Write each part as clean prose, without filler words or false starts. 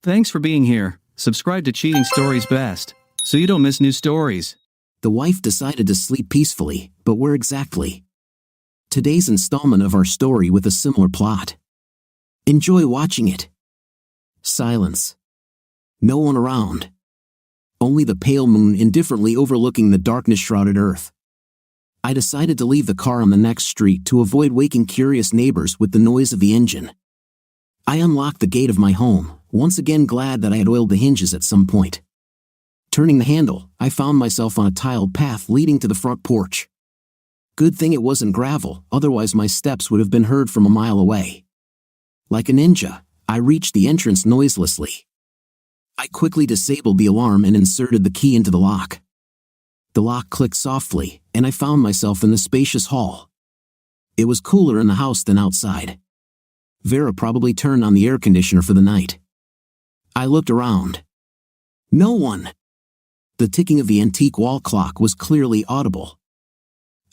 Thanks for being here. Subscribe to Cheating Stories Best, so you don't miss new stories. The wife decided to sleep peacefully, but where exactly? Today's installment of our story with a similar plot. Enjoy watching it. Silence. No one around. Only the pale moon indifferently overlooking the darkness-shrouded earth. I decided to leave the car on the next street to avoid waking curious neighbors with the noise of the engine. I unlocked the gate of my home, once again glad that I had oiled the hinges at some point. Turning the handle, I found myself on a tiled path leading to the front porch. Good thing it wasn't gravel, otherwise my steps would have been heard from a mile away. Like a ninja, I reached the entrance noiselessly. I quickly disabled the alarm and inserted the key into the lock. The lock clicked softly, and I found myself in the spacious hall. It was cooler in the house than outside. Vera probably turned on the air conditioner for the night. I looked around. No one. The ticking of the antique wall clock was clearly audible.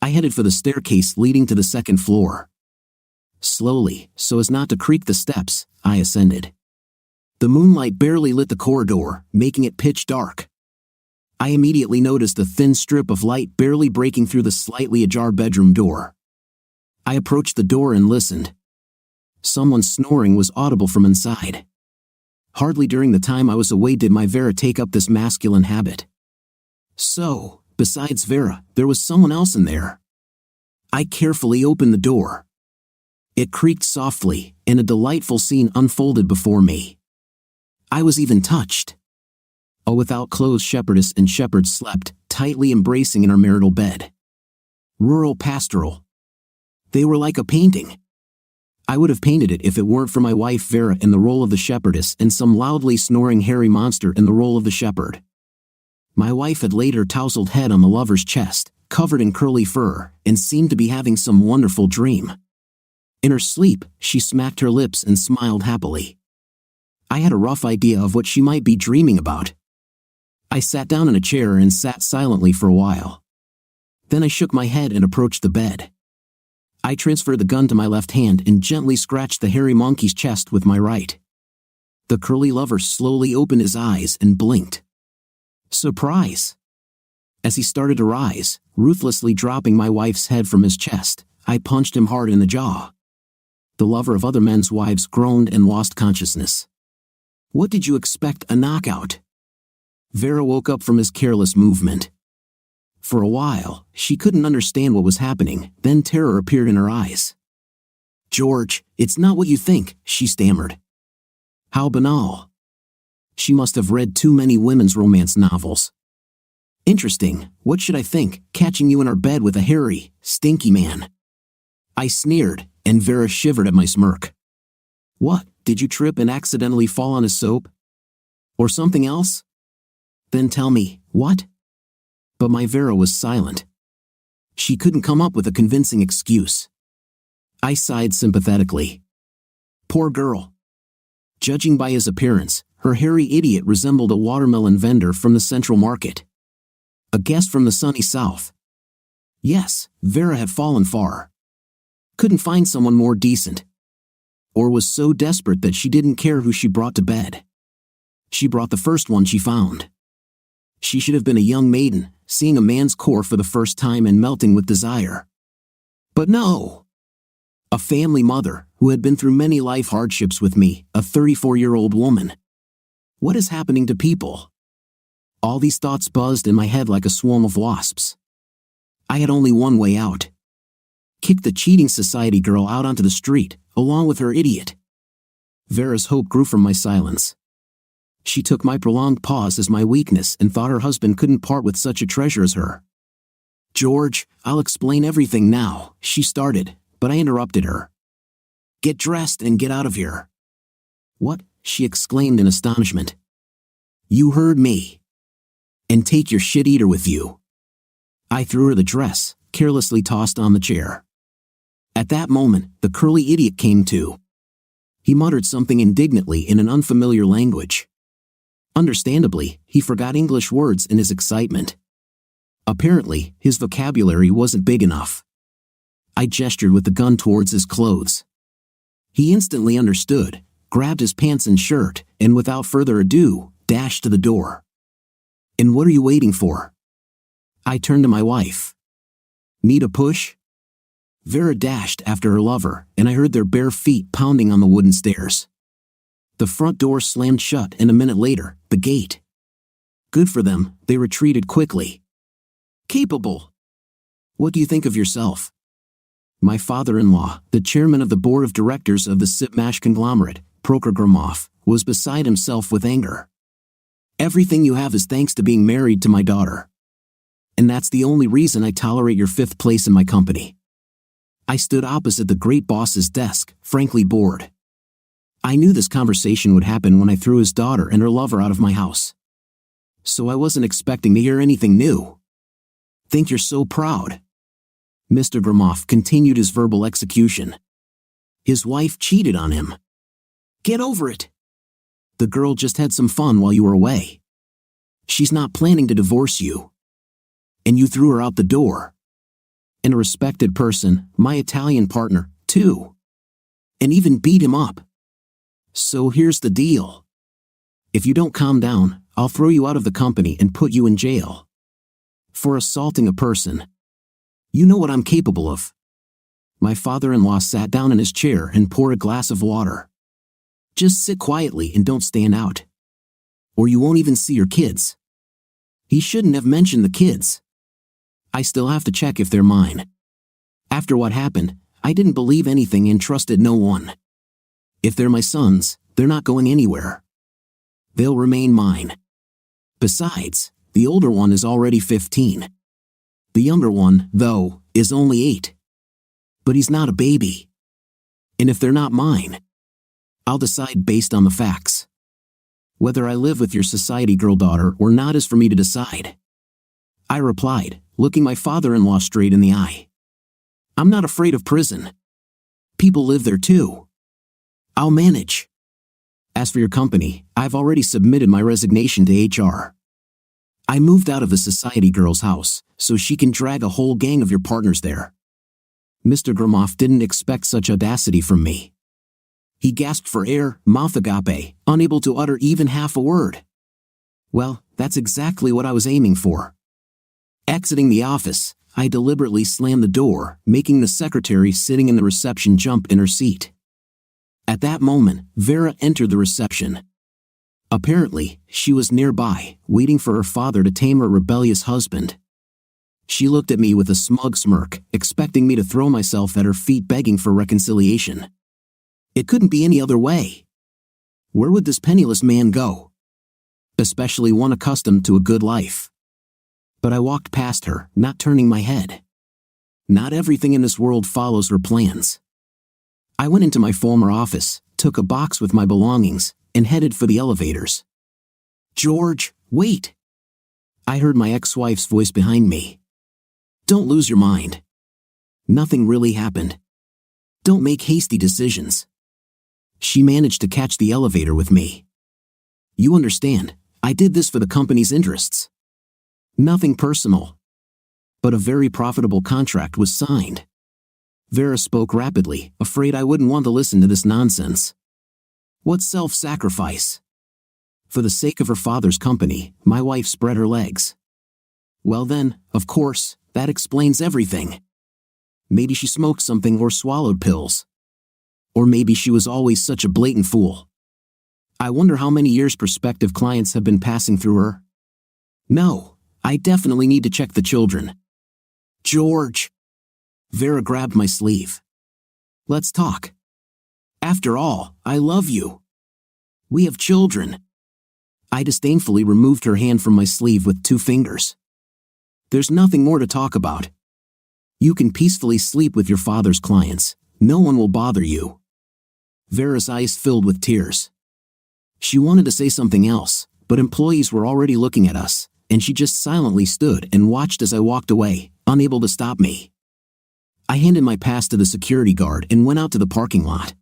I headed for the staircase leading to the second floor. Slowly, so as not to creak the steps, I ascended. The moonlight barely lit the corridor, making it pitch dark. I immediately noticed a thin strip of light barely breaking through the slightly ajar bedroom door. I approached the door and listened. Someone snoring was audible from inside. Hardly during the time I was away did my Vera take up this masculine habit. So, besides Vera, there was someone else in there. I carefully opened the door. It creaked softly, and a delightful scene unfolded before me. I was even touched. A without-clothes shepherdess and shepherd slept, tightly embracing in her marital bed. Rural pastoral. They were like a painting. I would have painted it if it weren't for my wife Vera in the role of the shepherdess and some loudly snoring hairy monster in the role of the shepherd. My wife had laid her tousled head on the lover's chest, covered in curly fur, and seemed to be having some wonderful dream. In her sleep, she smacked her lips and smiled happily. I had a rough idea of what she might be dreaming about. I sat down in a chair and sat silently for a while. Then I shook my head and approached the bed. I transferred the gun to my left hand and gently scratched the hairy monkey's chest with my right. The curly lover slowly opened his eyes and blinked. Surprise! As he started to rise, ruthlessly dropping my wife's head from his chest, I punched him hard in the jaw. The lover of other men's wives groaned and lost consciousness. What did you expect, a knockout? Vera woke up from his careless movement. For a while, she couldn't understand what was happening, then terror appeared in her eyes. George, it's not what you think, she stammered. How banal. She must have read too many women's romance novels. Interesting, what should I think, catching you in our bed with a hairy, stinky man? I sneered, and Vera shivered at my smirk. What, did you trip and accidentally fall on his soap? Or something else? Then tell me, what? But my Vera was silent. She couldn't come up with a convincing excuse. I sighed sympathetically. Poor girl. Judging by his appearance, her hairy idiot resembled a watermelon vendor from the Central Market. A guest from the sunny South. Yes, Vera had fallen far. Couldn't find someone more decent. Or was so desperate that she didn't care who she brought to bed. She brought the first one she found. She should have been a young maiden, seeing a man's core for the first time and melting with desire. But no. A family mother, who had been through many life hardships with me, a 34-year-old woman. What is happening to people? All these thoughts buzzed in my head like a swarm of wasps. I had only one way out. Kick the cheating society girl out onto the street, along with her idiot. Vera's hope grew from my silence. She took my prolonged pause as my weakness and thought her husband couldn't part with such a treasure as her. George, I'll explain everything now, she started, but I interrupted her. Get dressed and get out of here. What? She exclaimed in astonishment. You heard me. And take your shit-eater with you. I threw her the dress, carelessly tossed on the chair. At that moment, the curly idiot came to. He muttered something indignantly in an unfamiliar language. Understandably, he forgot English words in his excitement. Apparently, his vocabulary wasn't big enough. I gestured with the gun towards his clothes. He instantly understood, grabbed his pants and shirt, and without further ado, dashed to the door. "And what are you waiting for?" I turned to my wife. "Need a push?" Vera dashed after her lover, and I heard their bare feet pounding on the wooden stairs. The front door slammed shut, and a minute later, the gate. Good for them, they retreated quickly. "Capable. What do you think of yourself?" My father-in-law, the chairman of the board of directors of the Sipmash conglomerate, Prokhor, was beside himself with anger. "Everything you have is thanks to being married to my daughter. And that's the only reason I tolerate your 5th place in my company." I stood opposite the great boss's desk, frankly bored. I knew this conversation would happen when I threw his daughter and her lover out of my house. So I wasn't expecting to hear anything new. "Think you're so proud?" Mr. Gromov continued his verbal execution. "His wife cheated on him. Get over it. The girl just had some fun while you were away. She's not planning to divorce you. And you threw her out the door. And a respected person, my Italian partner, too. And even beat him up. So here's the deal. If you don't calm down, I'll throw you out of the company and put you in jail. For assaulting a person. You know what I'm capable of." My father-in-law sat down in his chair and poured a glass of water. "Just sit quietly and don't stand out. Or you won't even see your kids." He shouldn't have mentioned the kids. I still have to check if they're mine. After what happened, I didn't believe anything and trusted no one. If they're my sons, they're not going anywhere. They'll remain mine. Besides, the older one is already 15. The younger one, though, is only 8. But he's not a baby. And if they're not mine, I'll decide based on the facts. Whether I live with your society girl daughter or not is for me to decide." I replied, looking my father-in-law straight in the eye. "I'm not afraid of prison. People live there too. I'll manage. As for your company, I've already submitted my resignation to HR. I moved out of the society girl's house, so she can drag a whole gang of your partners there." Mr. Gromov didn't expect such audacity from me. He gasped for air, mouth agape, unable to utter even half a word. Well, that's exactly what I was aiming for. Exiting the office, I deliberately slammed the door, making the secretary sitting in the reception jump in her seat. At that moment, Vera entered the reception. Apparently, she was nearby, waiting for her father to tame her rebellious husband. She looked at me with a smug smirk, expecting me to throw myself at her feet begging for reconciliation. It couldn't be any other way. Where would this penniless man go? Especially one accustomed to a good life. But I walked past her, not turning my head. Not everything in this world follows her plans. I went into my former office, took a box with my belongings, and headed for the elevators. "George, wait!" I heard my ex-wife's voice behind me. "Don't lose your mind. Nothing really happened. Don't make hasty decisions." She managed to catch the elevator with me. "You understand, I did this for the company's interests. Nothing personal. But a very profitable contract was signed." Vera spoke rapidly, afraid I wouldn't want to listen to this nonsense. What self-sacrifice? For the sake of her father's company, my wife spread her legs. Well then, of course, that explains everything. Maybe she smoked something or swallowed pills. Or maybe she was always such a blatant fool. I wonder how many years prospective clients have been passing through her. No, I definitely need to check the children. "George." Vera grabbed my sleeve. "Let's talk. After all, I love you. We have children." I disdainfully removed her hand from my sleeve with 2 fingers. "There's nothing more to talk about. You can peacefully sleep with your father's clients. No one will bother you." Vera's eyes filled with tears. She wanted to say something else, but employees were already looking at us, and she just silently stood and watched as I walked away, unable to stop me. I handed my pass to the security guard and went out to the parking lot.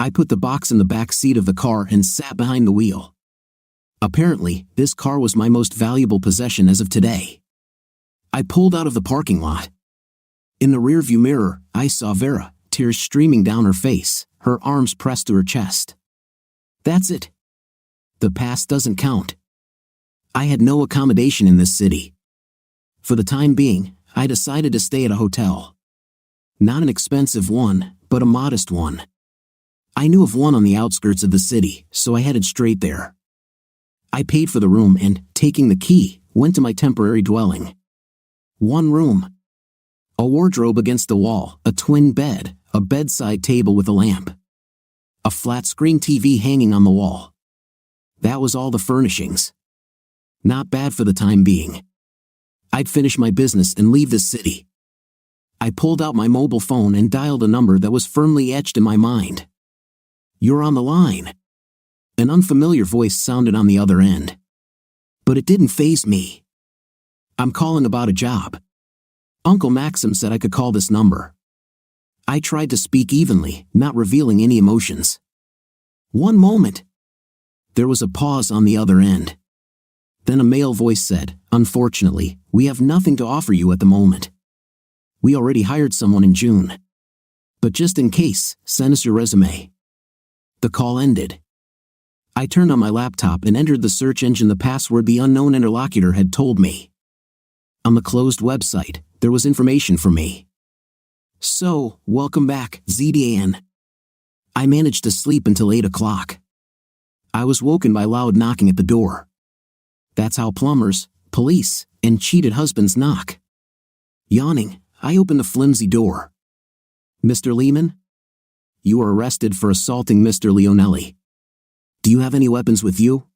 I put the box in the back seat of the car and sat behind the wheel. Apparently, this car was my most valuable possession as of today. I pulled out of the parking lot. In the rearview mirror, I saw Vera, tears streaming down her face, her arms pressed to her chest. That's it. The past doesn't count. I had no accommodation in this city. For the time being, I decided to stay at a hotel. Not an expensive one, but a modest one. I knew of one on the outskirts of the city, so I headed straight there. I paid for the room and, taking the key, went to my temporary dwelling. One room. A wardrobe against the wall, a twin bed, a bedside table with a lamp. A flat-screen TV hanging on the wall. That was all the furnishings. Not bad for the time being. I'd finish my business and leave the city. I pulled out my mobile phone and dialed a number that was firmly etched in my mind. "You're on the line." An unfamiliar voice sounded on the other end. But it didn't faze me. "I'm calling about a job. Uncle Maxim said I could call this number." I tried to speak evenly, not revealing any emotions. "One moment." There was a pause on the other end. Then a male voice said, "Unfortunately, we have nothing to offer you at the moment. We already hired someone in June. But just in case, send us your resume." The call ended. I turned on my laptop and entered the search engine the password the unknown interlocutor had told me. On the closed website, there was information for me. "So, welcome back, ZDAN. I managed to sleep until 8 o'clock. I was woken by loud knocking at the door. That's how plumbers, police, and cheated husbands knock. Yawning, I opened the flimsy door. "Mr. Lehman? You are arrested for assaulting Mr. Leonelli. Do you have any weapons with you?"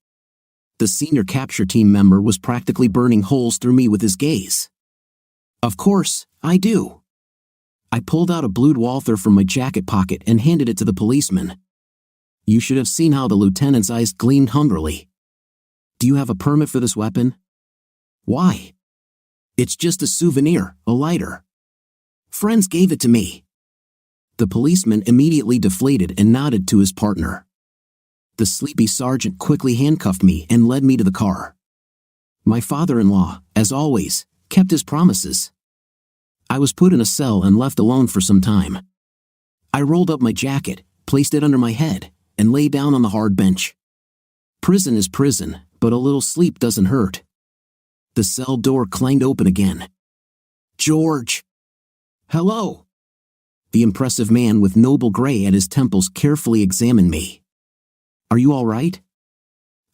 The senior capture team member was practically burning holes through me with his gaze. "Of course, I do." I pulled out a blued Walther from my jacket pocket and handed it to the policeman. You should have seen how the lieutenant's eyes gleamed hungrily. "Do you have a permit for this weapon?" "Why?" "It's just a souvenir, a lighter. Friends gave it to me." The policeman immediately deflated and nodded to his partner. The sleepy sergeant quickly handcuffed me and led me to the car. My father-in-law, as always, kept his promises. I was put in a cell and left alone for some time. I rolled up my jacket, placed it under my head, and lay down on the hard bench. Prison is prison, but a little sleep doesn't hurt. The cell door clanged open again. "George." "Hello." The impressive man with noble gray at his temples carefully examined me. "Are you all right?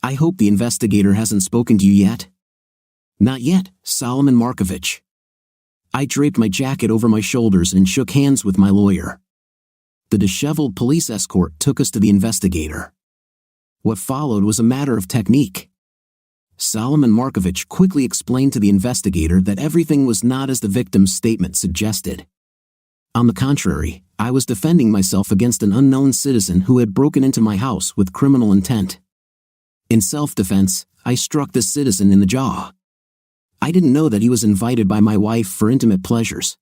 I hope the investigator hasn't spoken to you yet." "Not yet, Solomon Markovich." I draped my jacket over my shoulders and shook hands with my lawyer. The disheveled police escort took us to the investigator. What followed was a matter of technique. Solomon Markovich quickly explained to the investigator that everything was not as the victim's statement suggested. On the contrary, I was defending myself against an unknown citizen who had broken into my house with criminal intent. In self-defense, I struck this citizen in the jaw. I didn't know that he was invited by my wife for intimate pleasures.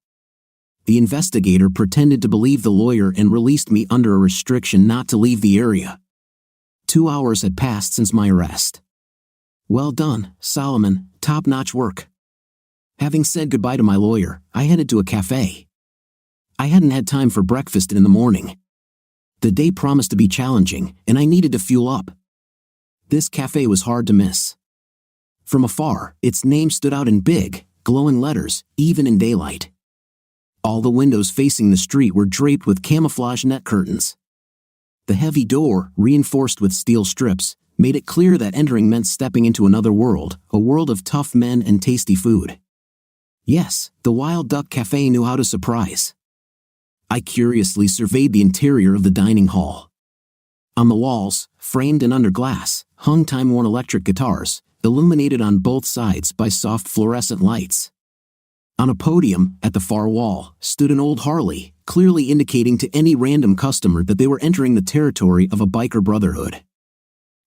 The investigator pretended to believe the lawyer and released me under a restriction not to leave the area. 2 hours had passed since my arrest. "Well done, Solomon, top-notch work." Having said goodbye to my lawyer, I headed to a cafe. I hadn't had time for breakfast in the morning. The day promised to be challenging, and I needed to fuel up. This cafe was hard to miss. From afar, its name stood out in big, glowing letters, even in daylight. All the windows facing the street were draped with camouflage net curtains. The heavy door, reinforced with steel strips, made it clear that entering meant stepping into another world, a world of tough men and tasty food. Yes, the Wild Duck Cafe knew how to surprise. I curiously surveyed the interior of the dining hall. On the walls, framed and under glass, hung time-worn electric guitars, illuminated on both sides by soft fluorescent lights. On a podium, at the far wall, stood an old Harley, clearly indicating to any random customer that they were entering the territory of a biker brotherhood.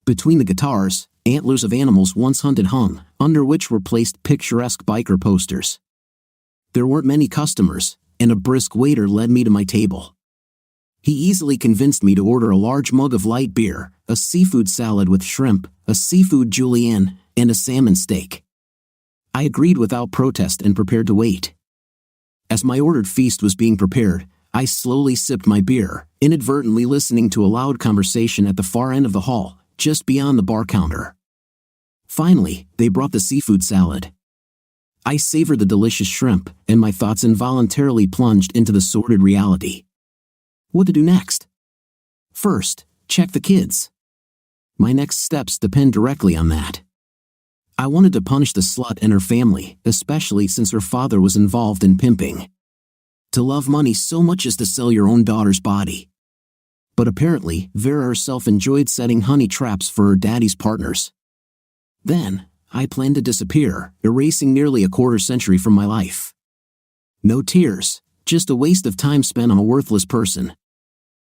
Between the guitars, antlers of animals once hunted hung, under which were placed picturesque biker posters. There weren't many customers, and a brisk waiter led me to my table. He easily convinced me to order a large mug of light beer, a seafood salad with shrimp, a seafood julienne, and a salmon steak. I agreed without protest and prepared to wait. As my ordered feast was being prepared, I slowly sipped my beer, inadvertently listening to a loud conversation at the far end of the hall, just beyond the bar counter. Finally, they brought the seafood salad. I savored the delicious shrimp, and my thoughts involuntarily plunged into the sordid reality. What to do next? First, check the kids. My next steps depend directly on that. I wanted to punish the slut and her family, especially since her father was involved in pimping. To love money so much as to sell your own daughter's body. But apparently, Vera herself enjoyed setting honey traps for her daddy's partners. Then, I planned to disappear, erasing nearly a quarter century from my life. No tears, just a waste of time spent on a worthless person.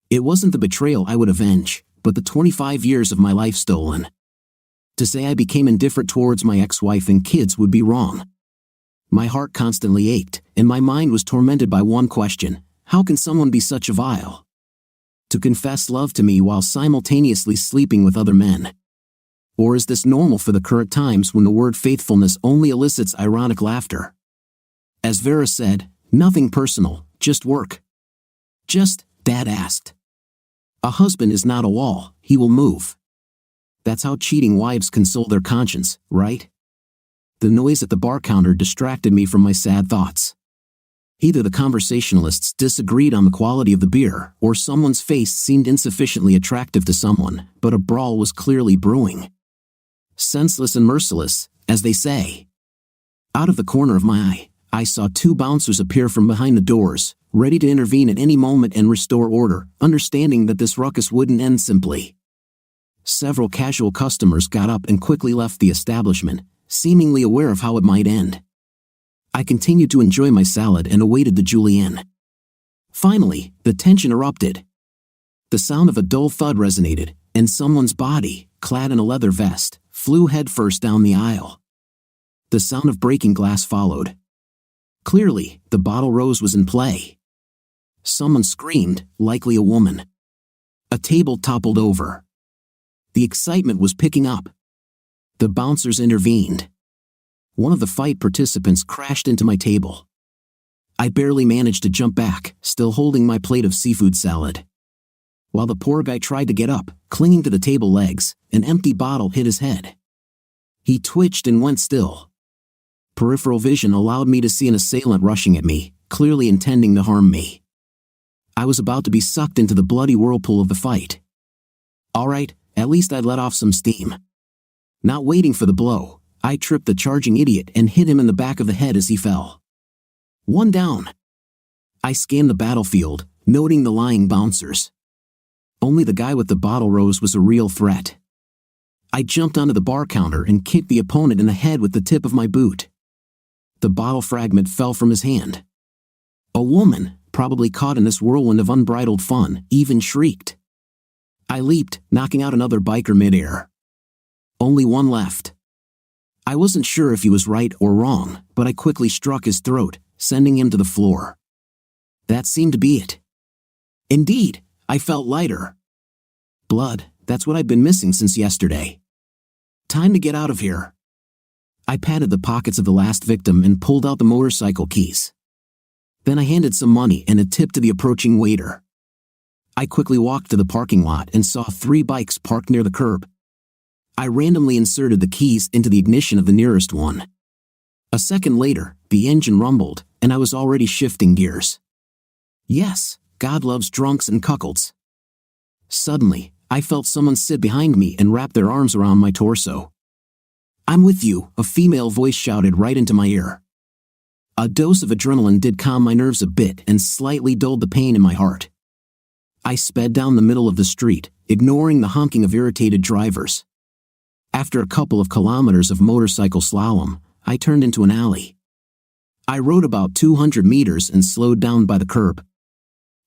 It wasn't the betrayal I would avenge, but the 25 years of my life stolen. To say I became indifferent towards my ex-wife and kids would be wrong. My heart constantly ached, and my mind was tormented by one question: how can someone be such a vile? To confess love to me while simultaneously sleeping with other men? Or is this normal for the current times when the word faithfulness only elicits ironic laughter? As Vera said, nothing personal, just work. Just, Dad asked. A husband is not a wall, he will move. That's how cheating wives console their conscience, right? The noise at the bar counter distracted me from my sad thoughts. Either the conversationalists disagreed on the quality of the beer, or someone's face seemed insufficiently attractive to someone, but a brawl was clearly brewing. Senseless and merciless, as they say. Out of the corner of my eye, I saw two bouncers appear from behind the doors, ready to intervene at any moment and restore order, understanding that this ruckus wouldn't end simply. Several casual customers got up and quickly left the establishment, seemingly aware of how it might end. I continued to enjoy my salad and awaited the julienne. Finally, the tension erupted. The sound of a dull thud resonated, and someone's body, clad in a leather vest, flew headfirst down the aisle. The sound of breaking glass followed. Clearly, the bottle rose was in play. Someone screamed, likely a woman. A table toppled over. The excitement was picking up. The bouncers intervened. One of the fight participants crashed into my table. I barely managed to jump back, still holding my plate of seafood salad. While the poor guy tried to get up, clinging to the table legs, an empty bottle hit his head. He twitched and went still. Peripheral vision allowed me to see an assailant rushing at me, clearly intending to harm me. I was about to be sucked into the bloody whirlpool of the fight. All right, at least I'd let off some steam. Not waiting for the blow, I tripped the charging idiot and hit him in the back of the head as he fell. One down. I scanned the battlefield, noting the lying bouncers. Only the guy with the bottle rose was a real threat. I jumped onto the bar counter and kicked the opponent in the head with the tip of my boot. The bottle fragment fell from his hand. A woman, probably caught in this whirlwind of unbridled fun, even shrieked. I leaped, knocking out another biker midair. Only one left. I wasn't sure if he was right or wrong, but I quickly struck his throat, sending him to the floor. That seemed to be it. Indeed, I felt lighter. Blood, that's what I'd been missing since yesterday. Time to get out of here. I patted the pockets of the last victim and pulled out the motorcycle keys. Then I handed some money and a tip to the approaching waiter. I quickly walked to the parking lot and saw 3 bikes parked near the curb. I randomly inserted the keys into the ignition of the nearest one. A second later, the engine rumbled, and I was already shifting gears. Yes, God loves drunks and cuckolds. Suddenly, I felt someone sit behind me and wrap their arms around my torso. I'm with you, a female voice shouted right into my ear. A dose of adrenaline did calm my nerves a bit and slightly dulled the pain in my heart. I sped down the middle of the street, ignoring the honking of irritated drivers. After a couple of kilometers of motorcycle slalom, I turned into an alley. I rode about 200 meters and slowed down by the curb.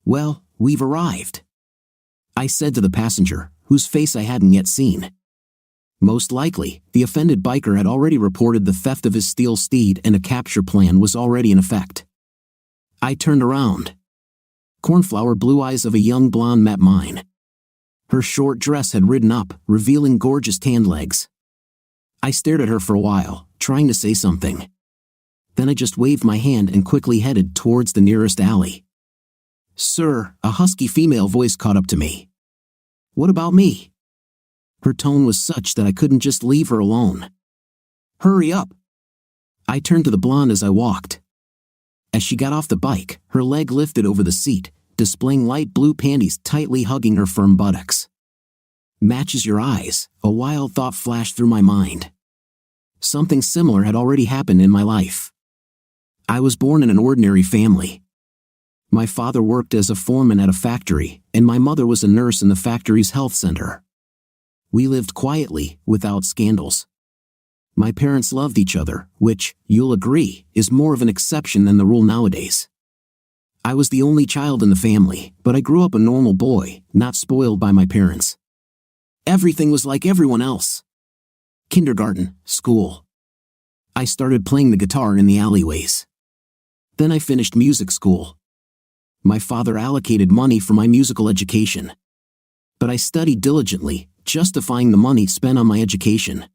Well, we've arrived, I said to the passenger, whose face I hadn't yet seen. Most likely, the offended biker had already reported the theft of his steel steed and a capture plan was already in effect. I turned around. Cornflower blue eyes of a young blonde met mine. Her short dress had ridden up, revealing gorgeous tanned legs. I stared at her for a while, trying to say something. Then I just waved my hand and quickly headed towards the nearest alley. "Sir," a husky female voice caught up to me. "What about me?" Her tone was such that I couldn't just leave her alone. "Hurry up." I turned to the blonde as I walked. As she got off the bike, her leg lifted over the seat, displaying light blue panties tightly hugging her firm buttocks. "Matches your eyes," a wild thought flashed through my mind. Something similar had already happened in my life. I was born in an ordinary family. My father worked as a foreman at a factory, and my mother was a nurse in the factory's health center. We lived quietly, without scandals. My parents loved each other, which, you'll agree, is more of an exception than the rule nowadays. I was the only child in the family, but I grew up a normal boy, not spoiled by my parents. Everything was like everyone else. Kindergarten, school. I started playing the guitar in the alleyways. Then I finished music school. My father allocated money for my musical education. But I studied diligently, justifying the money spent on my education.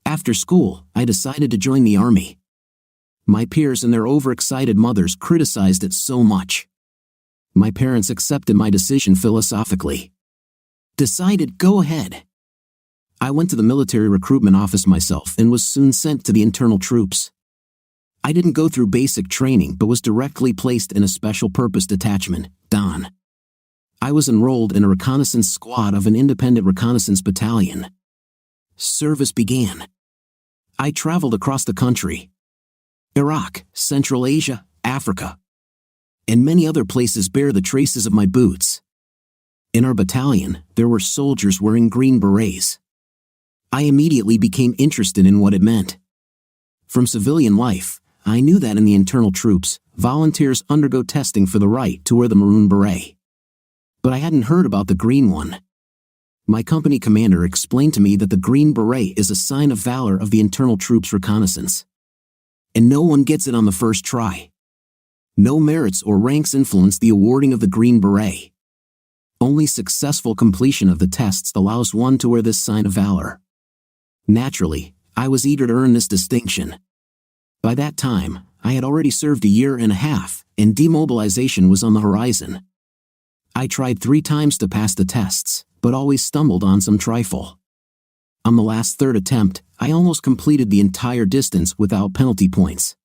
After school, I decided to join the army. My peers and their overexcited mothers criticized it so much. My parents accepted my decision philosophically. Decided, go ahead. I went to the military recruitment office myself and was soon sent to the internal troops. I didn't go through basic training but was directly placed in a special purpose detachment, DON. I was enrolled in a reconnaissance squad of an independent reconnaissance battalion. Service began. I traveled across the country. Iraq, Central Asia, Africa, and many other places bear the traces of my boots. In our battalion, there were soldiers wearing green berets. I immediately became interested in what it meant. From civilian life, I knew that in the internal troops, volunteers undergo testing for the right to wear the maroon beret. But I hadn't heard about the green one. My company commander explained to me that the green beret is a sign of valor of the internal troops reconnaissance. And no one gets it on the first try. No merits or ranks influence the awarding of the green beret. Only successful completion of the tests allows one to wear this sign of valor. Naturally, I was eager to earn this distinction. By that time, I had already served a year and a half, and demobilization was on the horizon. I tried 3 times to pass the tests, but always stumbled on some trifle. On the last third attempt, I almost completed the entire distance without penalty points.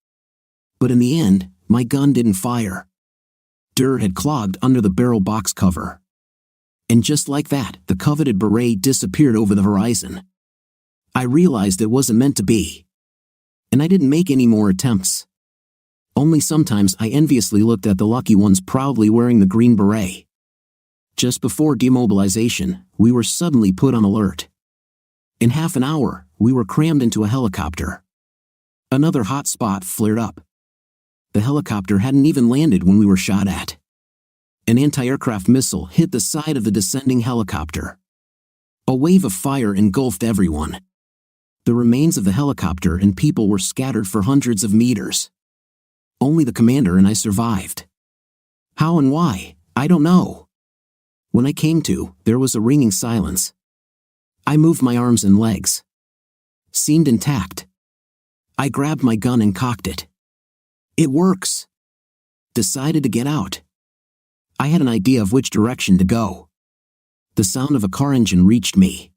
But in the end, my gun didn't fire. Dirt had clogged under the barrel box cover. And just like that, the coveted beret disappeared over the horizon. I realized it wasn't meant to be. And I didn't make any more attempts. Only sometimes I enviously looked at the lucky ones proudly wearing the green beret. Just before demobilization, we were suddenly put on alert. In half an hour, we were crammed into a helicopter. Another hot spot flared up. The helicopter hadn't even landed when we were shot at. An anti-aircraft missile hit the side of the descending helicopter. A wave of fire engulfed everyone. The remains of the helicopter and people were scattered for hundreds of meters. Only the commander and I survived. How and why, I don't know. When I came to, there was a ringing silence. I moved my arms and legs. Seemed intact. I grabbed my gun and cocked it. It works. Decided to get out. I had an idea of which direction to go. The sound of a car engine reached me.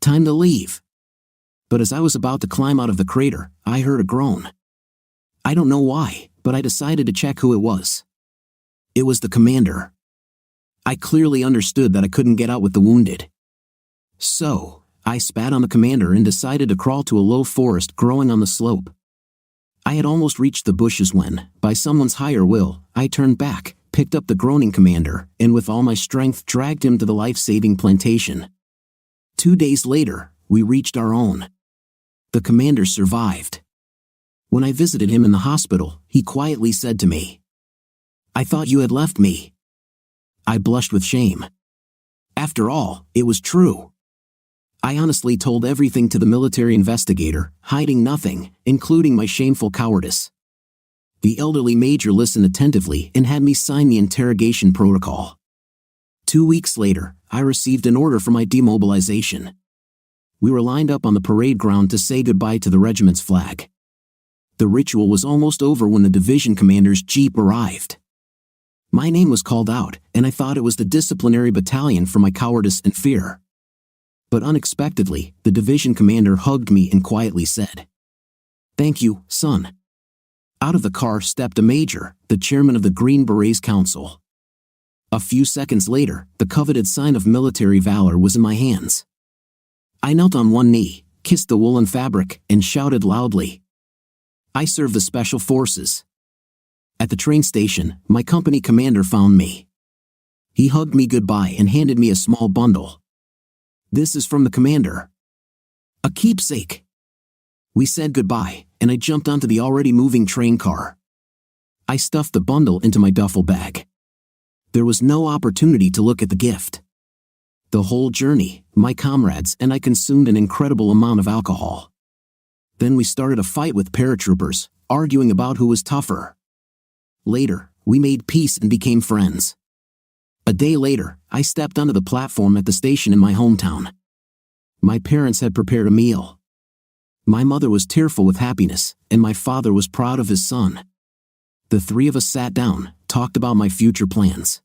Time to leave. But as I was about to climb out of the crater, I heard a groan. I don't know why, but I decided to check who it was. It was the commander. I clearly understood that I couldn't get out with the wounded. So, I spat on the commander and decided to crawl to a low forest growing on the slope. I had almost reached the bushes when, by someone's higher will, I turned back, picked up the groaning commander, and with all my strength dragged him to the life-saving plantation. 2 days later, we reached our own. The commander survived. When I visited him in the hospital, he quietly said to me, "I thought you had left me." I blushed with shame. After all, it was true. I honestly told everything to the military investigator, hiding nothing, including my shameful cowardice. The elderly major listened attentively and had me sign the interrogation protocol. 2 weeks later, I received an order for my demobilization. We were lined up on the parade ground to say goodbye to the regiment's flag. The ritual was almost over when the division commander's jeep arrived. My name was called out, and I thought it was the disciplinary battalion for my cowardice and fear. But unexpectedly, the division commander hugged me and quietly said, "Thank you, son." Out of the car stepped a major, the chairman of the Green Berets Council. A few seconds later, the coveted sign of military valor was in my hands. I knelt on one knee, kissed the woolen fabric, and shouted loudly, "I serve the Special Forces." At the train station, my company commander found me. He hugged me goodbye and handed me a small bundle. "This is from the commander. A keepsake." We said goodbye, and I jumped onto the already moving train car. I stuffed the bundle into my duffel bag. There was no opportunity to look at the gift. The whole journey, my comrades and I consumed an incredible amount of alcohol. Then we started a fight with paratroopers, arguing about who was tougher. Later, we made peace and became friends. A day later, I stepped onto the platform at the station in my hometown. My parents had prepared a meal. My mother was tearful with happiness, and my father was proud of his son. The three of us sat down, talked about my future plans.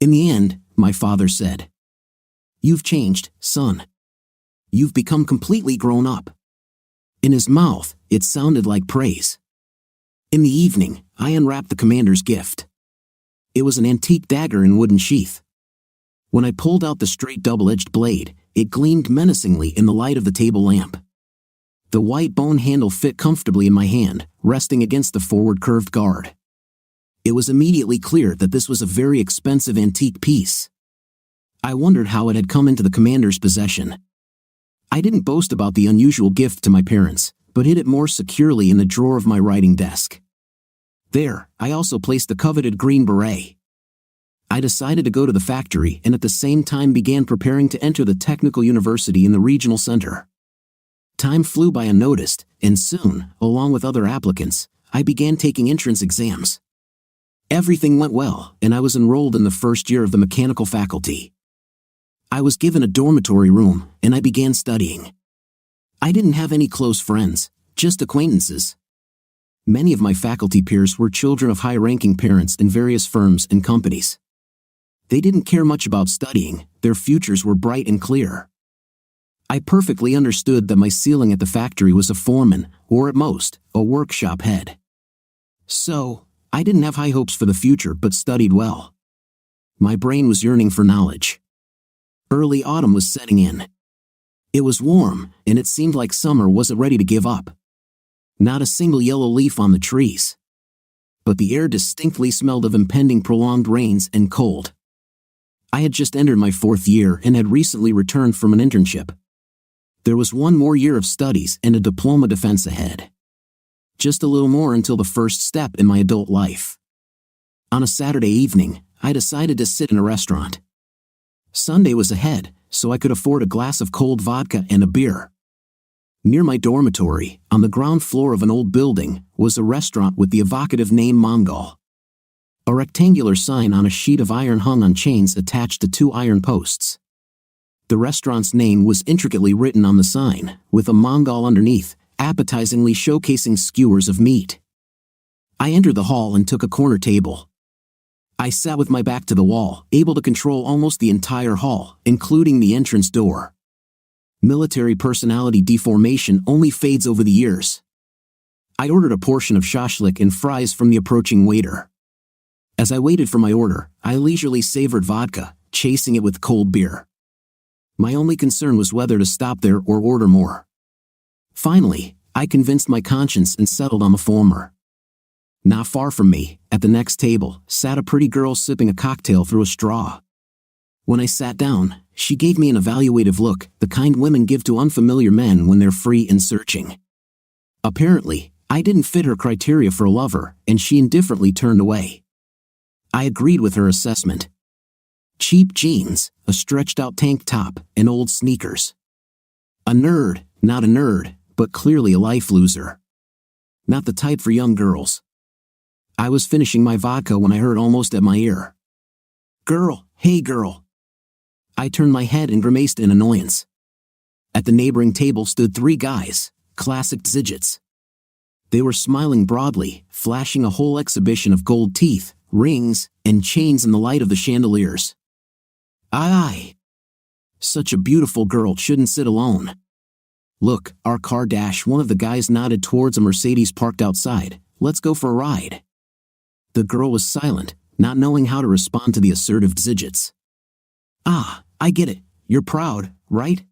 In the end, my father said, "You've changed, son. You've become completely grown up." In his mouth, it sounded like praise. In the evening, I unwrapped the commander's gift. It was an antique dagger in wooden sheath. When I pulled out the straight double-edged blade, it gleamed menacingly in the light of the table lamp. The white bone handle fit comfortably in my hand, resting against the forward curved guard. It was immediately clear that this was a very expensive antique piece. I wondered how it had come into the commander's possession. I didn't boast about the unusual gift to my parents, but hid it more securely in the drawer of my writing desk. There, I also placed the coveted green beret. I decided to go to the factory and at the same time began preparing to enter the technical university in the regional center. Time flew by unnoticed, and soon, along with other applicants, I began taking entrance exams. Everything went well, and I was enrolled in the first year of the mechanical faculty. I was given a dormitory room, and I began studying. I didn't have any close friends, just acquaintances. Many of my faculty peers were children of high-ranking parents in various firms and companies. They didn't care much about studying, their futures were bright and clear. I perfectly understood that my ceiling at the factory was a foreman, or at most, a workshop head. So, I didn't have high hopes for the future but studied well. My brain was yearning for knowledge. Early autumn was setting in. It was warm, and it seemed like summer wasn't ready to give up. Not a single yellow leaf on the trees. But the air distinctly smelled of impending prolonged rains and cold. I had just entered my 4th year and had recently returned from an internship. There was one more year of studies and a diploma defense ahead. Just a little more until the first step in my adult life. On a Saturday evening, I decided to sit in a restaurant. Sunday was ahead, so I could afford a glass of cold vodka and a beer. Near my dormitory, on the ground floor of an old building, was a restaurant with the evocative name Mongol. A rectangular sign on a sheet of iron hung on chains attached to 2 iron posts. The restaurant's name was intricately written on the sign, with a Mongol underneath, appetizingly showcasing skewers of meat. I entered the hall and took a corner table. I sat with my back to the wall, able to control almost the entire hall, including the entrance door. Military personality deformation only fades over the years. I ordered a portion of shashlik and fries from the approaching waiter. As I waited for my order, I leisurely savored vodka, chasing it with cold beer. My only concern was whether to stop there or order more. Finally, I convinced my conscience and settled on the former. Not far from me, at the next table, sat a pretty girl sipping a cocktail through a straw. When I sat down, she gave me an evaluative look, the kind women give to unfamiliar men when they're free and searching. Apparently, I didn't fit her criteria for a lover, and she indifferently turned away. I agreed with her assessment. Cheap jeans, a stretched-out tank top, and old sneakers. A nerd, not a nerd, but clearly a life loser. Not the type for young girls. I was finishing my vodka when I heard almost at my ear, "Girl, hey girl." I turned my head and grimaced in annoyance. At the neighboring table stood 3 guys, classic Zidgets. They were smiling broadly, flashing a whole exhibition of gold teeth, rings, and chains in the light of the chandeliers. Aye. Such a beautiful girl shouldn't sit alone. Look, our car dash. One of the guys nodded towards a Mercedes parked outside. Let's go for a ride. The girl was silent, not knowing how to respond to the assertive digits. Ah, I get it. You're proud, right?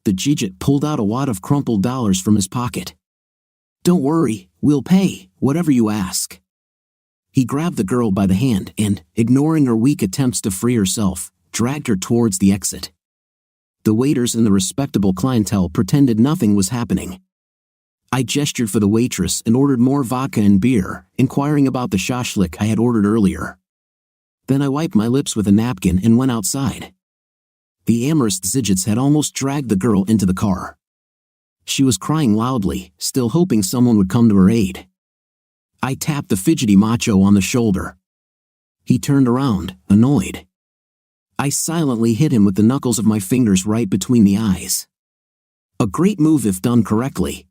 The digit pulled out a wad of crumpled dollars from his pocket. Don't worry, we'll pay, whatever you ask. He grabbed the girl by the hand and, ignoring her weak attempts to free herself, dragged her towards the exit. The waiters and the respectable clientele pretended nothing was happening. I gestured for the waitress and ordered more vodka and beer, inquiring about the shashlik I had ordered earlier. Then I wiped my lips with a napkin and went outside. The amorous digits had almost dragged the girl into the car. She was crying loudly, still hoping someone would come to her aid. I tapped the fidgety macho on the shoulder. He turned around, annoyed. I silently hit him with the knuckles of my fingers right between the eyes. A great move if done correctly.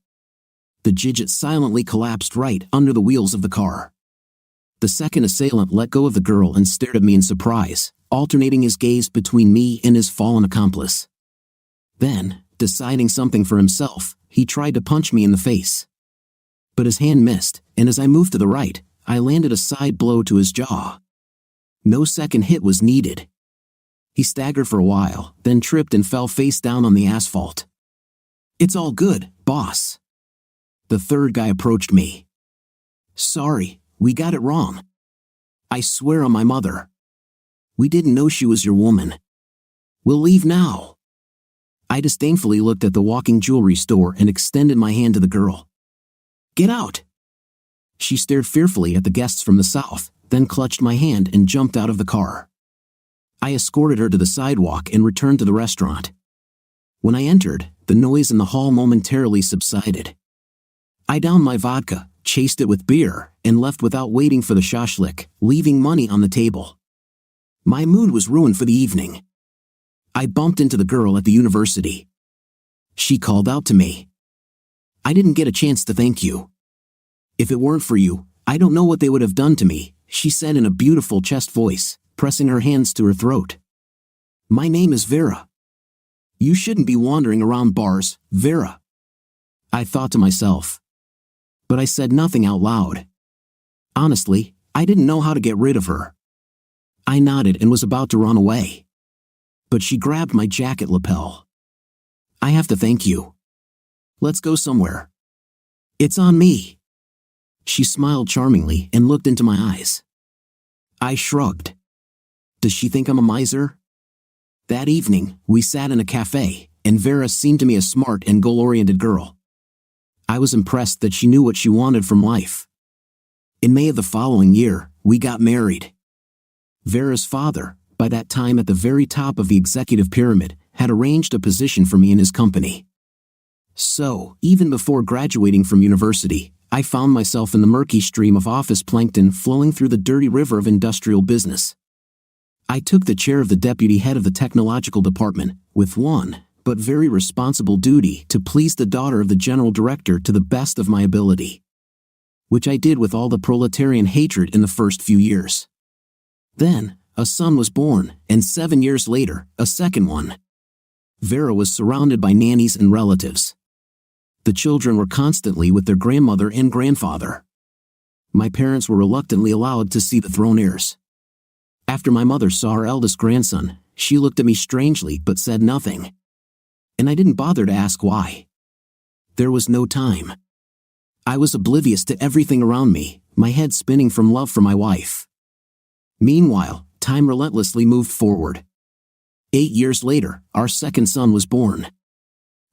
The digit silently collapsed right under the wheels of the car. The second assailant let go of the girl and stared at me in surprise, alternating his gaze between me and his fallen accomplice. Then, deciding something for himself, he tried to punch me in the face. But his hand missed, and as I moved to the right, I landed a side blow to his jaw. No second hit was needed. He staggered for a while, then tripped and fell face down on the asphalt. It's all good, boss. The third guy approached me. Sorry, we got it wrong. I swear on my mother. We didn't know she was your woman. We'll leave now. I disdainfully looked at the walking jewelry store and extended my hand to the girl. Get out. She stared fearfully at the guests from the south, then clutched my hand and jumped out of the car. I escorted her to the sidewalk and returned to the restaurant. When I entered, the noise in the hall momentarily subsided. I downed my vodka, chased it with beer, and left without waiting for the shashlik, leaving money on the table. My mood was ruined for the evening. I bumped into the girl at the university. She called out to me. I didn't get a chance to thank you. If it weren't for you, I don't know what they would have done to me, she said in a beautiful chest voice, pressing her hands to her throat. My name is Vera. You shouldn't be wandering around bars, Vera. I thought to myself. But I said nothing out loud. Honestly, I didn't know how to get rid of her. I nodded and was about to run away. But she grabbed my jacket lapel. I have to thank you. Let's go somewhere. It's on me. She smiled charmingly and looked into my eyes. I shrugged. Does she think I'm a miser? That evening, we sat in a cafe, and Vera seemed to me a smart and goal-oriented girl. I was impressed that she knew what she wanted from life. In May of the following year, we got married. Vera's father, by that time at the very top of the executive pyramid, had arranged a position for me in his company. So, even before graduating from university, I found myself in the murky stream of office plankton flowing through the dirty river of industrial business. I took the chair of the deputy head of the technological department, with one, but very responsible duty to please the daughter of the general director to the best of my ability. Which I did with all the proletarian hatred in the first few years. Then, a son was born, and 7 years later, a second one. Vera was surrounded by nannies and relatives. The children were constantly with their grandmother and grandfather. My parents were reluctantly allowed to see the throne heirs. After my mother saw her eldest grandson, she looked at me strangely but said nothing. And I didn't bother to ask why. There was no time. I was oblivious to everything around me, my head spinning from love for my wife. Meanwhile, time relentlessly moved forward. 8 years later, our second son was born.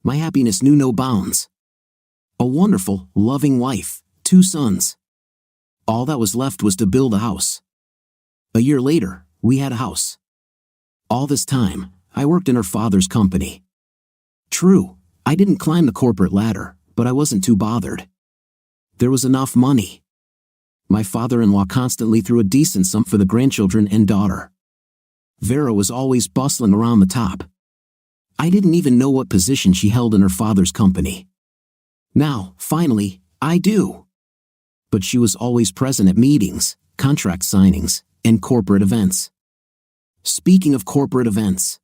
My happiness knew no bounds. A wonderful, loving wife, 2 sons. All that was left was to build a house. A year later, we had a house. All this time, I worked in her father's company. True, I didn't climb the corporate ladder, but I wasn't too bothered. There was enough money. My father-in-law constantly threw a decent sum for the grandchildren and daughter. Vera was always bustling around the top. I didn't even know what position she held in her father's company. Now, finally, I do. But she was always present at meetings, contract signings, and corporate events. Speaking of corporate events,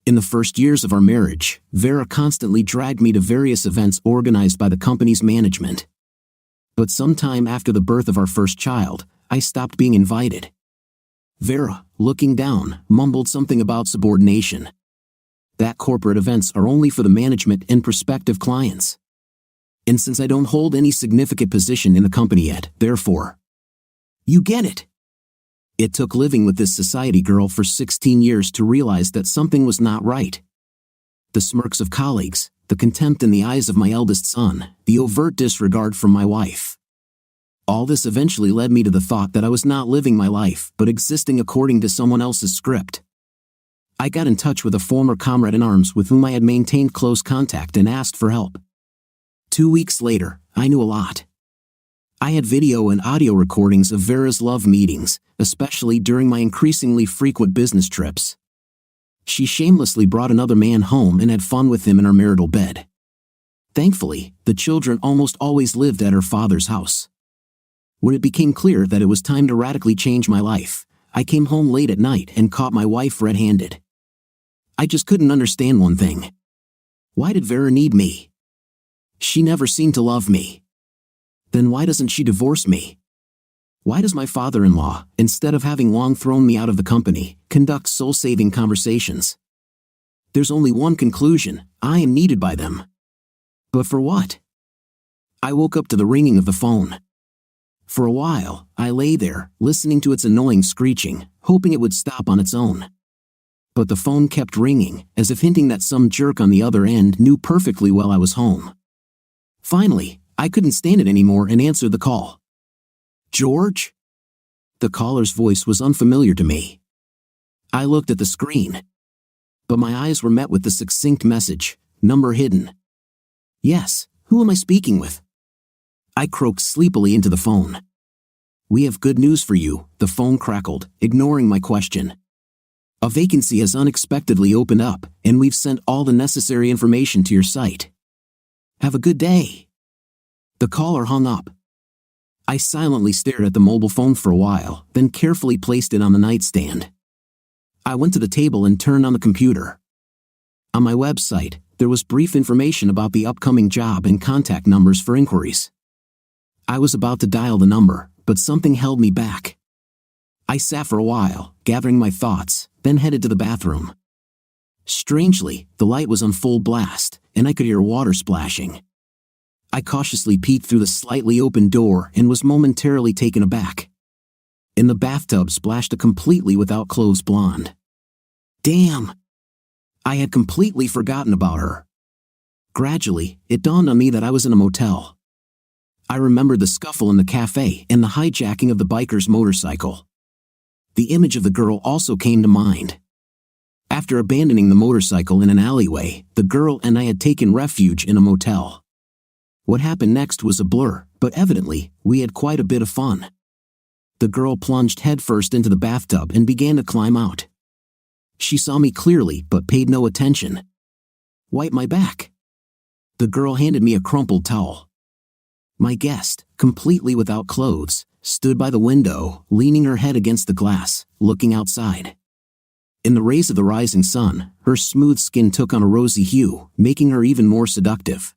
in the first years of our marriage, Vera constantly dragged me to various events organized by the company's management. But sometime after the birth of our first child, I stopped being invited. Vera, looking down, mumbled something about subordination. That corporate events are only for the management and prospective clients. And since I don't hold any significant position in the company yet, therefore, you get it. It took living with this society girl for 16 years to realize that something was not right. The smirks of colleagues, the contempt in the eyes of my eldest son, the overt disregard from my wife. All this eventually led me to the thought that I was not living my life but existing according to someone else's script. I got in touch with a former comrade in arms with whom I had maintained close contact and asked for help. 2 weeks later, I knew a lot. I had video and audio recordings of Vera's love meetings, especially during my increasingly frequent business trips. She shamelessly brought another man home and had fun with him in our marital bed. Thankfully, the children almost always lived at her father's house. When it became clear that it was time to radically change my life, I came home late at night and caught my wife red-handed. I just couldn't understand one thing. Why did Vera need me? She never seemed to love me. Then why doesn't she divorce me? Why does my father-in-law, instead of having long thrown me out of the company, conduct soul-saving conversations? There's only one conclusion: I am needed by them. But for what? I woke up to the ringing of the phone. For a while, I lay there, listening to its annoying screeching, hoping it would stop on its own. But the phone kept ringing, as if hinting that some jerk on the other end knew perfectly well I was home. Finally, I couldn't stand it anymore and answered the call. George? The caller's voice was unfamiliar to me. I looked at the screen. But my eyes were met with the succinct message, number hidden. Yes, who am I speaking with? I croaked sleepily into the phone. We have good news for you, the phone crackled, ignoring my question. A vacancy has unexpectedly opened up, and we've sent all the necessary information to your site. Have a good day. The caller hung up. I silently stared at the mobile phone for a while, then carefully placed it on the nightstand. I went to the table and turned on the computer. On my website, there was brief information about the upcoming job and contact numbers for inquiries. I was about to dial the number, but something held me back. I sat for a while, gathering my thoughts, then headed to the bathroom. Strangely, the light was on full blast, and I could hear water splashing. I cautiously peeked through the slightly open door and was momentarily taken aback. In the bathtub splashed a completely without clothes blonde. Damn! I had completely forgotten about her. Gradually, it dawned on me that I was in a motel. I remembered the scuffle in the cafe and the hijacking of the biker's motorcycle. The image of the girl also came to mind. After abandoning the motorcycle in an alleyway, the girl and I had taken refuge in a motel. What happened next was a blur, but evidently, we had quite a bit of fun. The girl plunged headfirst into the bathtub and began to climb out. She saw me clearly but paid no attention. Wipe my back. The girl handed me a crumpled towel. My guest, completely without clothes, stood by the window, leaning her head against the glass, looking outside. In the rays of the rising sun, her smooth skin took on a rosy hue, making her even more seductive.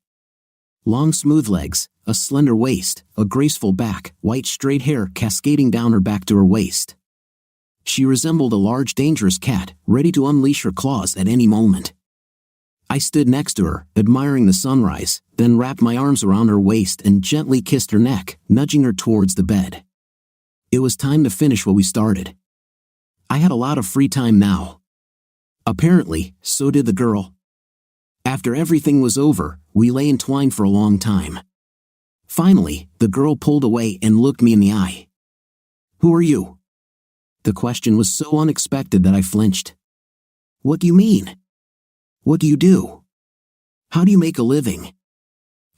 Long smooth legs, a slender waist, a graceful back, white straight hair cascading down her back to her waist. She resembled a large dangerous cat, ready to unleash her claws at any moment. I stood next to her, admiring the sunrise, then wrapped my arms around her waist and gently kissed her neck, nudging her towards the bed. It was time to finish what we started. I had a lot of free time now. Apparently, so did the girl. After everything was over, we lay entwined for a long time. Finally, the girl pulled away and looked me in the eye. Who are you? The question was so unexpected that I flinched. What do you mean? What do you do? How do you make a living?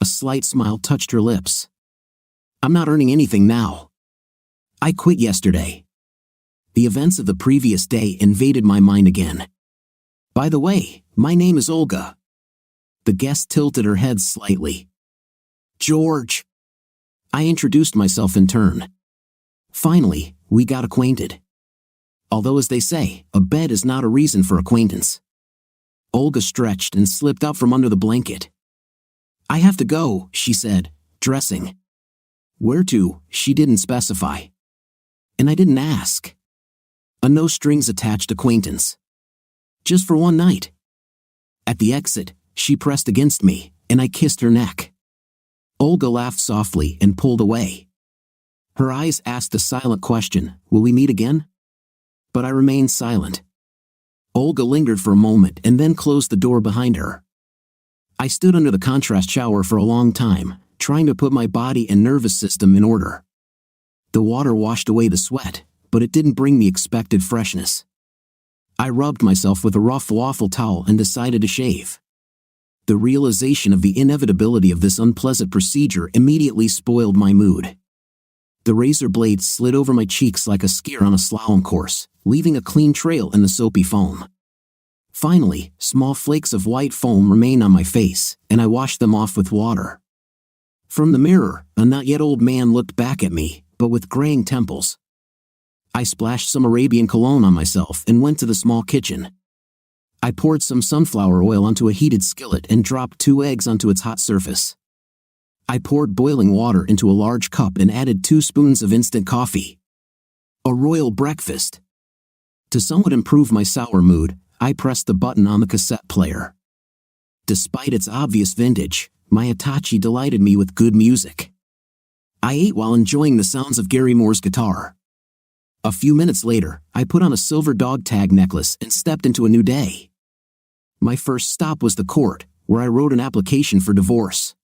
A slight smile touched her lips. I'm not earning anything now. I quit yesterday. The events of the previous day invaded my mind again. By the way, my name is Olga. The guest tilted her head slightly. George. I introduced myself in turn. Finally, we got acquainted. Although, as they say, a bed is not a reason for acquaintance. Olga stretched and slipped out from under the blanket. "I have to go," she said, dressing. Where to, she didn't specify. And I didn't ask. A no-strings-attached acquaintance. Just for one night. At the exit, she pressed against me, and I kissed her neck. Olga laughed softly and pulled away. Her eyes asked a silent question, "Will we meet again?" But I remained silent. Olga lingered for a moment and then closed the door behind her. I stood under the contrast shower for a long time, trying to put my body and nervous system in order. The water washed away the sweat, but it didn't bring the expected freshness. I rubbed myself with a rough waffle towel and decided to shave. The realization of the inevitability of this unpleasant procedure immediately spoiled my mood. The razor blade slid over my cheeks like a skier on a slalom course, leaving a clean trail in the soapy foam. Finally, small flakes of white foam remained on my face, and I washed them off with water. From the mirror, a not-yet-old man looked back at me, but with graying temples. I splashed some Arabian cologne on myself and went to the small kitchen. I poured some sunflower oil onto a heated skillet and dropped 2 eggs onto its hot surface. I poured boiling water into a large cup and added 2 spoons of instant coffee. A royal breakfast. To somewhat improve my sour mood, I pressed the button on the cassette player. Despite its obvious vintage, my Hitachi delighted me with good music. I ate while enjoying the sounds of Gary Moore's guitar. A few minutes later, I put on a silver dog tag necklace and stepped into a new day. My first stop was the court, where I wrote an application for divorce.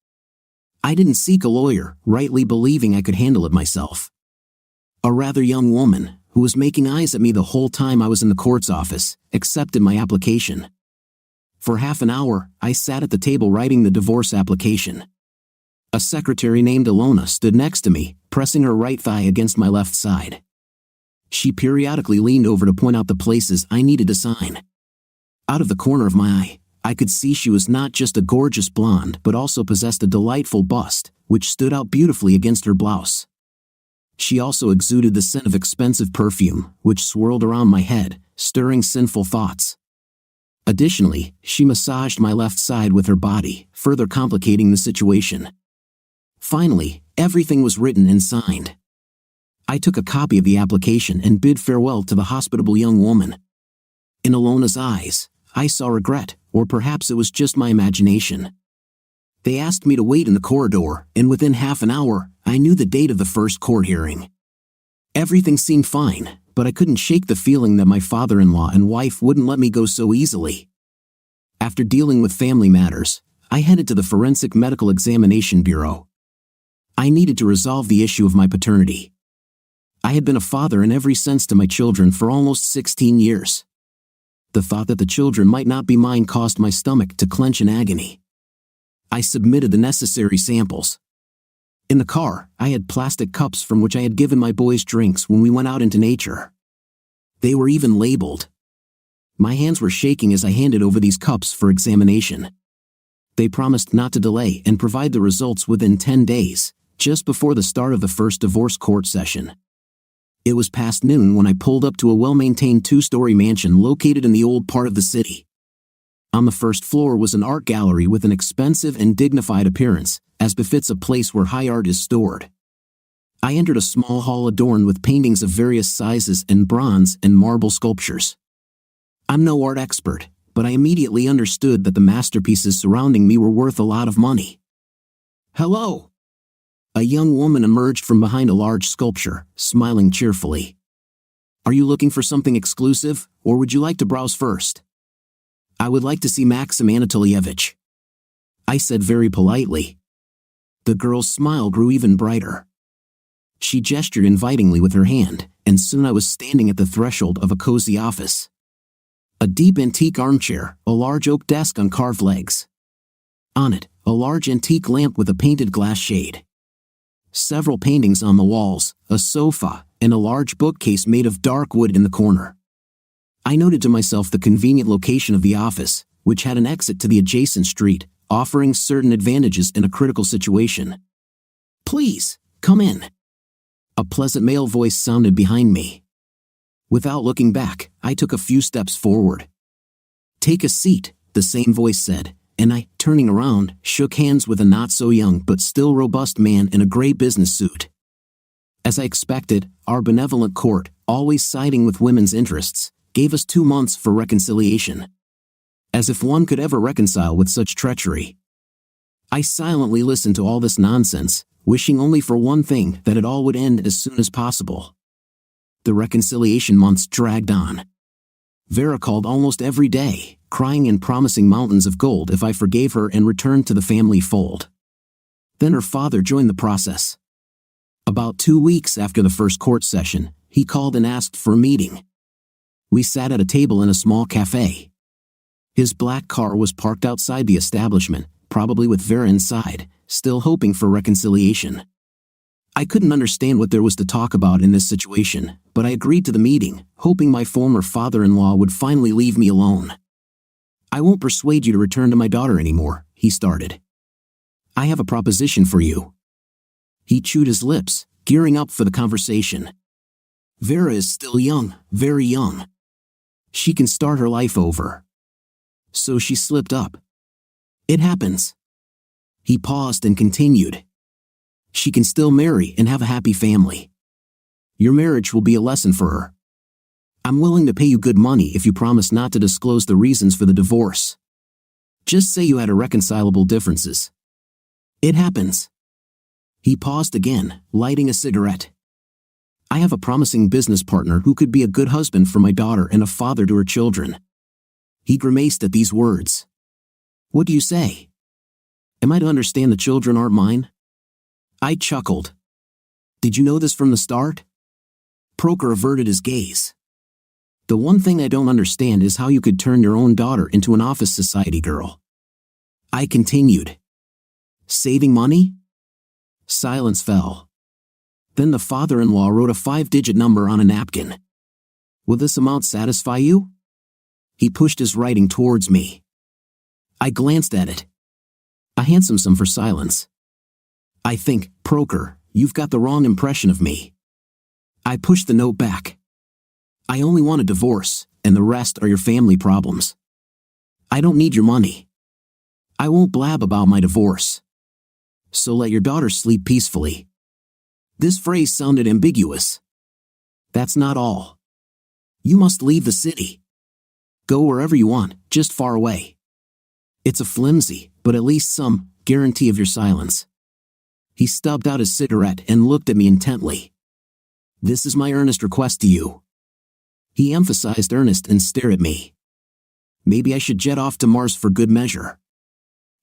I didn't seek a lawyer, rightly believing I could handle it myself. A rather young woman, who was making eyes at me the whole time I was in the court's office, accepted my application. For half an hour, I sat at the table writing the divorce application. A secretary named Ilona stood next to me, pressing her right thigh against my left side. She periodically leaned over to point out the places I needed to sign. Out of the corner of my eye, I could see she was not just a gorgeous blonde but also possessed a delightful bust, which stood out beautifully against her blouse. She also exuded the scent of expensive perfume, which swirled around my head, stirring sinful thoughts. Additionally, she massaged my left side with her body, further complicating the situation. Finally, everything was written and signed. I took a copy of the application and bid farewell to the hospitable young woman. In Ilona's eyes, I saw regret, or perhaps it was just my imagination. They asked me to wait in the corridor, and within half an hour, I knew the date of the first court hearing. Everything seemed fine, but I couldn't shake the feeling that my father-in-law and wife wouldn't let me go so easily. After dealing with family matters, I headed to the Forensic Medical Examination Bureau. I needed to resolve the issue of my paternity. I had been a father in every sense to my children for almost 16 years. The thought that the children might not be mine caused my stomach to clench in agony. I submitted the necessary samples. In the car, I had plastic cups from which I had given my boys drinks when we went out into nature. They were even labeled. My hands were shaking as I handed over these cups for examination. They promised not to delay and provide the results within 10 days, just before the start of the first divorce court session. It was past noon when I pulled up to a well-maintained 2-story mansion located in the old part of the city. On the first floor was an art gallery with an expensive and dignified appearance, as befits a place where high art is stored. I entered a small hall adorned with paintings of various sizes and bronze and marble sculptures. I'm no art expert, but I immediately understood that the masterpieces surrounding me were worth a lot of money. "Hello!" A young woman emerged from behind a large sculpture, smiling cheerfully. "Are you looking for something exclusive, or would you like to browse first?" "I would like to see Maxim Anatolievich," I said very politely. The girl's smile grew even brighter. She gestured invitingly with her hand, and soon I was standing at the threshold of a cozy office. A deep antique armchair, a large oak desk on carved legs. On it, a large antique lamp with a painted glass shade. Several paintings on the walls, a sofa, and a large bookcase made of dark wood in the corner. I noted to myself the convenient location of the office, which had an exit to the adjacent street, offering certain advantages in a critical situation. "Please, come in." A pleasant male voice sounded behind me. Without looking back, I took a few steps forward. "Take a seat," the same voice said, and I, turning around, shook hands with a not-so-young but still robust man in a gray business suit. As I expected, our benevolent court, always siding with women's interests, gave us 2 months for reconciliation. As if one could ever reconcile with such treachery. I silently listened to all this nonsense, wishing only for one thing, that it all would end as soon as possible. The reconciliation months dragged on. Vera called almost every day, crying and promising mountains of gold if I forgave her and returned to the family fold. Then her father joined the process. About 2 weeks after the first court session, he called and asked for a meeting. We sat at a table in a small cafe. His black car was parked outside the establishment, probably with Vera inside, still hoping for reconciliation. I couldn't understand what there was to talk about in this situation, but I agreed to the meeting, hoping my former father-in-law would finally leave me alone. "I won't persuade you to return to my daughter anymore," he started. "I have a proposition for you." He chewed his lips, gearing up for the conversation. "Vera is still young, very young. She can start her life over. So she slipped up. It happens." He paused and continued. "She can still marry and have a happy family. Your marriage will be a lesson for her. I'm willing to pay you good money if you promise not to disclose the reasons for the divorce. Just say you had irreconcilable differences. It happens." He paused again, lighting a cigarette. "I have a promising business partner who could be a good husband for my daughter and a father to her children." He grimaced at these words. "What do you say? Am I to understand the children aren't mine?" I chuckled. "Did you know this from the start?" Proker averted his gaze. "The one thing I don't understand is how you could turn your own daughter into an office society girl." I continued. "Saving money?" Silence fell. Then the father-in-law wrote a 5-digit number on a napkin. "Will this amount satisfy you?" He pushed his writing towards me. I glanced at it. A handsome sum for silence. "I think, Proker, you've got the wrong impression of me." I pushed the note back. "I only want a divorce, and the rest are your family problems. I don't need your money. I won't blab about my divorce. So let your daughter sleep peacefully." This phrase sounded ambiguous. "That's not all. You must leave the city. Go wherever you want, just far away. It's a flimsy, but at least some, guarantee of your silence." He stubbed out his cigarette and looked at me intently. "This is my earnest request to you." He emphasized earnest and stared at me. Maybe I should jet off to Mars for good measure.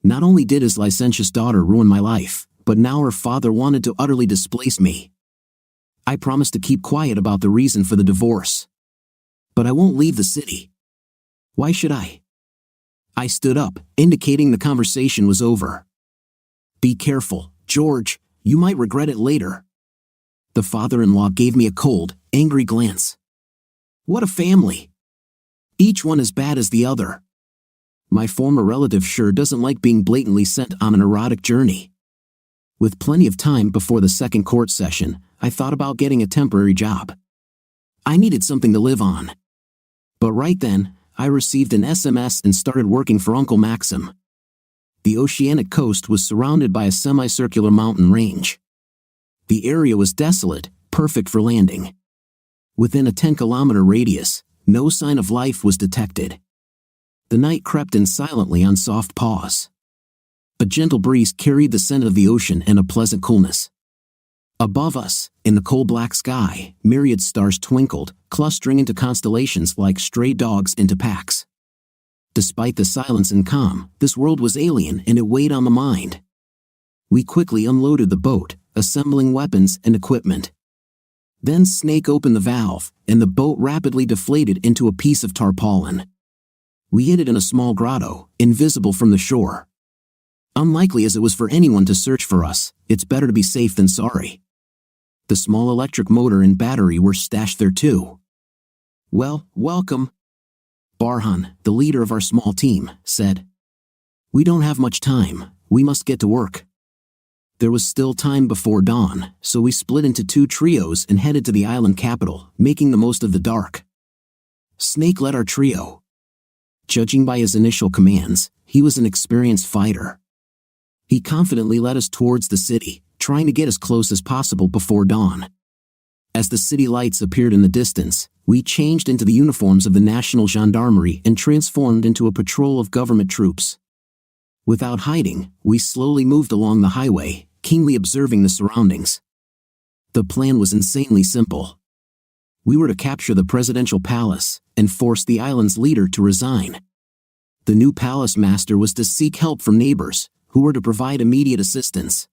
Not only did his licentious daughter ruin my life, but now her father wanted to utterly displace me. I promised to keep quiet about the reason for the divorce. But I won't leave the city. Why should I? I stood up, indicating the conversation was over. "Be careful, George, you might regret it later." The father-in-law gave me a cold, angry glance. What a family! Each one as bad as the other. My former relative sure doesn't like being blatantly sent on an erotic journey. With plenty of time before the second court session, I thought about getting a temporary job. I needed something to live on. But right then, I received an SMS and started working for Uncle Maxim. The oceanic coast was surrounded by a semicircular mountain range. The area was desolate, perfect for landing. Within a 10-kilometer radius, no sign of life was detected. The night crept in silently on soft paws. A gentle breeze carried the scent of the ocean and a pleasant coolness. Above us, in the coal-black sky, myriad stars twinkled, clustering into constellations like stray dogs into packs. Despite the silence and calm, this world was alien and it weighed on the mind. We quickly unloaded the boat, assembling weapons and equipment. Then Snake opened the valve, and the boat rapidly deflated into a piece of tarpaulin. We hid it in a small grotto, invisible from the shore. Unlikely as it was for anyone to search for us, it's better to be safe than sorry. The small electric motor and battery were stashed there too. "Well, welcome," Barhan, the leader of our small team, said. "We don't have much time, we must get to work." There was still time before dawn, so we split into 2 trios and headed to the island capital, making the most of the dark. Snake led our trio. Judging by his initial commands, he was an experienced fighter. He confidently led us towards the city, trying to get as close as possible before dawn. As the city lights appeared in the distance, we changed into the uniforms of the National Gendarmerie and transformed into a patrol of government troops. Without hiding, we slowly moved along the highway, keenly observing the surroundings. The plan was insanely simple. We were to capture the presidential palace and force the island's leader to resign. The new palace master was to seek help from neighbors, who were to provide immediate assistance.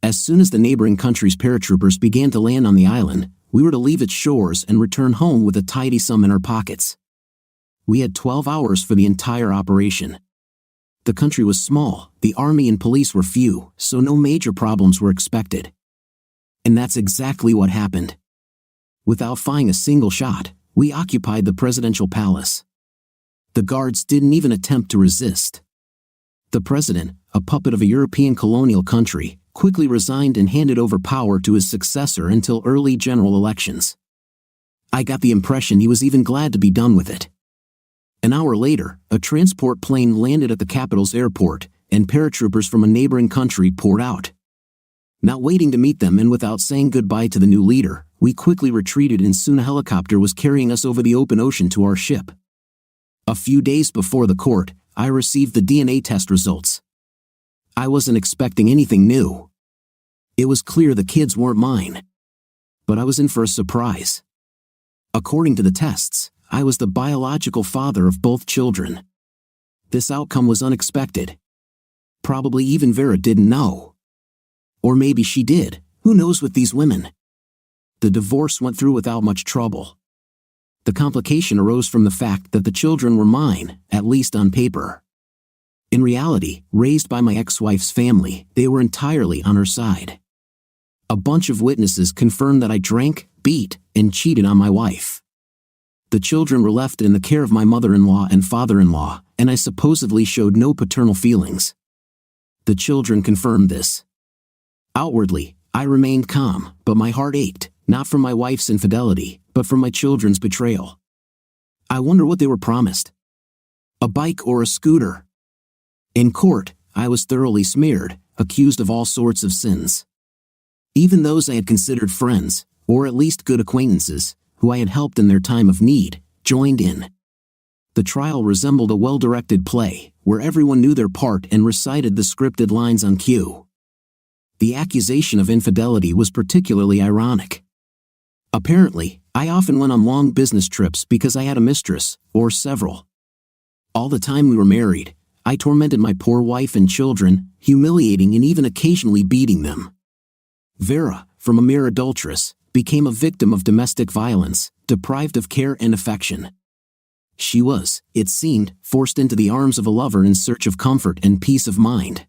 As soon as the neighboring country's paratroopers began to land on the island, we were to leave its shores and return home with a tidy sum in our pockets. We had 12 hours for the entire operation. The country was small, the army and police were few, so no major problems were expected. And that's exactly what happened. Without firing a single shot, we occupied the presidential palace. The guards didn't even attempt to resist. The president, a puppet of a European colonial country, quickly resigned and handed over power to his successor until early general elections. I got the impression he was even glad to be done with it. An hour later, a transport plane landed at the capital's airport, and paratroopers from a neighboring country poured out. Not waiting to meet them and without saying goodbye to the new leader, we quickly retreated and soon a helicopter was carrying us over the open ocean to our ship. A few days before the court, I received the DNA test results. I wasn't expecting anything new. It was clear the kids weren't mine. But I was in for a surprise. According to the tests, I was the biological father of both children. This outcome was unexpected. Probably even Vera didn't know. Or maybe she did, who knows with these women. The divorce went through without much trouble. The complication arose from the fact that the children were mine, at least on paper. In reality, raised by my ex-wife's family, they were entirely on her side. A bunch of witnesses confirmed that I drank, beat, and cheated on my wife. The children were left in the care of my mother-in-law and father-in-law, and I supposedly showed no paternal feelings. The children confirmed this. Outwardly, I remained calm, but my heart ached, not from my wife's infidelity, but from my children's betrayal. I wonder what they were promised. A bike or a scooter? In court, I was thoroughly smeared, accused of all sorts of sins. Even those I had considered friends, or at least good acquaintances, who I had helped in their time of need, joined in. The trial resembled a well-directed play, where everyone knew their part and recited the scripted lines on cue. The accusation of infidelity was particularly ironic. Apparently, I often went on long business trips because I had a mistress, or several. All the time we were married, I tormented my poor wife and children, humiliating and even occasionally beating them. Vera, from a mere adulteress, became a victim of domestic violence, deprived of care and affection. She was, it seemed, forced into the arms of a lover in search of comfort and peace of mind.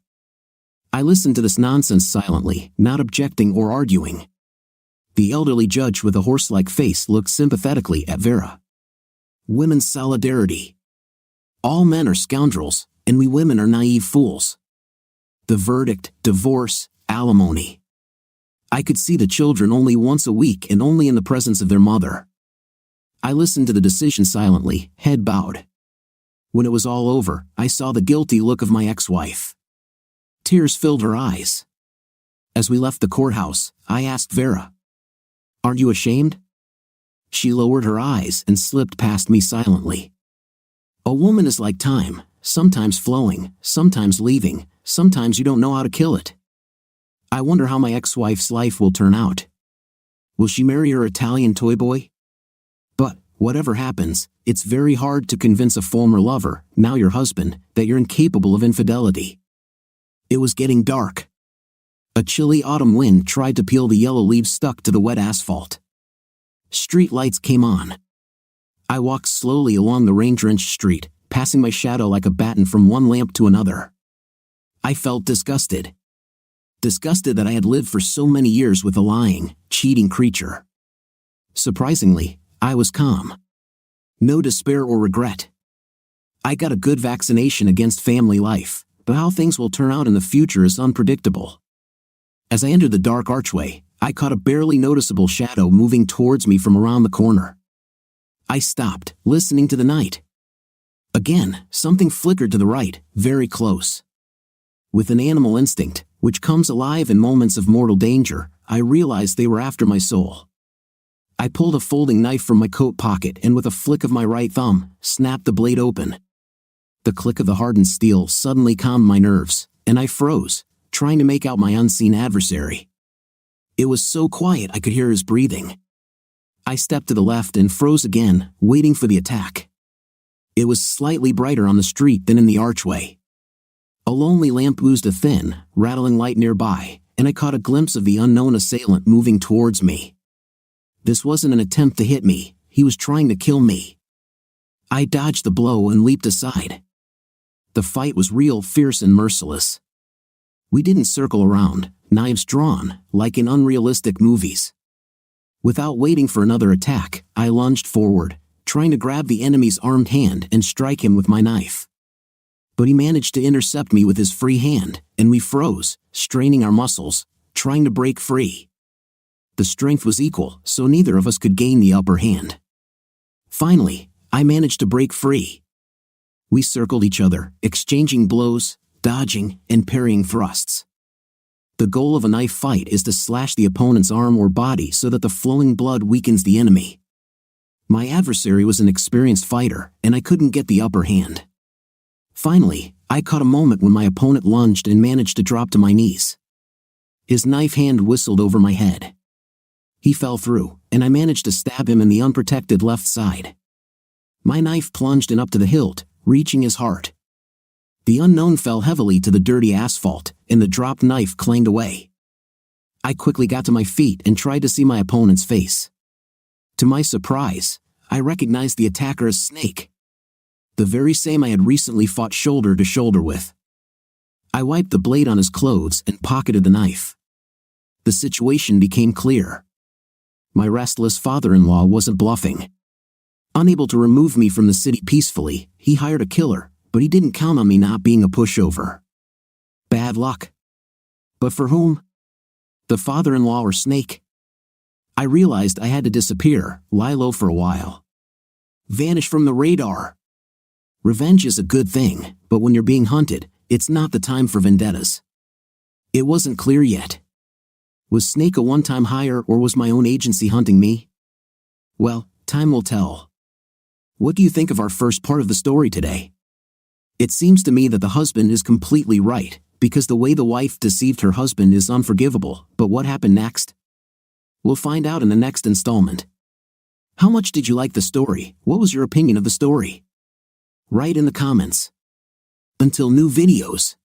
I listened to this nonsense silently, not objecting or arguing. The elderly judge with a horse-like face looked sympathetically at Vera. Women's solidarity. All men are scoundrels, and we women are naive fools. The verdict, divorce, alimony. I could see the children only once a week and only in the presence of their mother. I listened to the decision silently, head bowed. When it was all over, I saw the guilty look of my ex-wife. Tears filled her eyes. As we left the courthouse, I asked Vera, "Aren't you ashamed?" She lowered her eyes and slipped past me silently. A woman is like time, sometimes flowing, sometimes leaving, sometimes you don't know how to kill it. I wonder how my ex-wife's life will turn out. Will she marry her Italian toy boy? But, whatever happens, it's very hard to convince a former lover, now your husband, that you're incapable of infidelity. It was getting dark. A chilly autumn wind tried to peel the yellow leaves stuck to the wet asphalt. Street lights came on. I walked slowly along the rain-drenched street, passing my shadow like a baton from one lamp to another. I felt disgusted. Disgusted that I had lived for so many years with a lying, cheating creature. Surprisingly, I was calm. No despair or regret. I got a good vaccination against family life, but how things will turn out in the future is unpredictable. As I entered the dark archway, I caught a barely noticeable shadow moving towards me from around the corner. I stopped, listening to the night. Again, something flickered to the right, very close. With an animal instinct, which comes alive in moments of mortal danger, I realized they were after my soul. I pulled a folding knife from my coat pocket and with a flick of my right thumb, snapped the blade open. The click of the hardened steel suddenly calmed my nerves, and I froze, trying to make out my unseen adversary. It was so quiet I could hear his breathing. I stepped to the left and froze again, waiting for the attack. It was slightly brighter on the street than in the archway. A lonely lamp oozed a thin, rattling light nearby, and I caught a glimpse of the unknown assailant moving towards me. This wasn't an attempt to hit me, he was trying to kill me. I dodged the blow and leaped aside. The fight was real, fierce and merciless. We didn't circle around, knives drawn, like in unrealistic movies. Without waiting for another attack, I lunged forward, trying to grab the enemy's armed hand and strike him with my knife. But he managed to intercept me with his free hand, and we froze, straining our muscles, trying to break free. The strength was equal, so neither of us could gain the upper hand. Finally, I managed to break free. We circled each other, exchanging blows, dodging, and parrying thrusts. The goal of a knife fight is to slash the opponent's arm or body so that the flowing blood weakens the enemy. My adversary was an experienced fighter, and I couldn't get the upper hand. Finally, I caught a moment when my opponent lunged and managed to drop to my knees. His knife hand whistled over my head. He fell through, and I managed to stab him in the unprotected left side. My knife plunged in up to the hilt, reaching his heart. The unknown fell heavily to the dirty asphalt, and the dropped knife clanged away. I quickly got to my feet and tried to see my opponent's face. To my surprise, I recognized the attacker as Snake. The very same I had recently fought shoulder to shoulder with. I wiped the blade on his clothes and pocketed the knife. The situation became clear. My restless father-in-law wasn't bluffing. Unable to remove me from the city peacefully, he hired a killer, but he didn't count on me not being a pushover. Bad luck. But for whom? The father-in-law or Snake? I realized I had to disappear, lie low for a while. Vanish from the radar. Revenge is a good thing, but when you're being hunted, it's not the time for vendettas. It wasn't clear yet. Was Snake a one-time hire or was my own agency hunting me? Well, time will tell. What do you think of our first part of the story today? It seems to me that the husband is completely right, because the way the wife deceived her husband is unforgivable, but what happened next? We'll find out in the next installment. How much did you like the story? What was your opinion of the story? Write in the comments. Until new videos.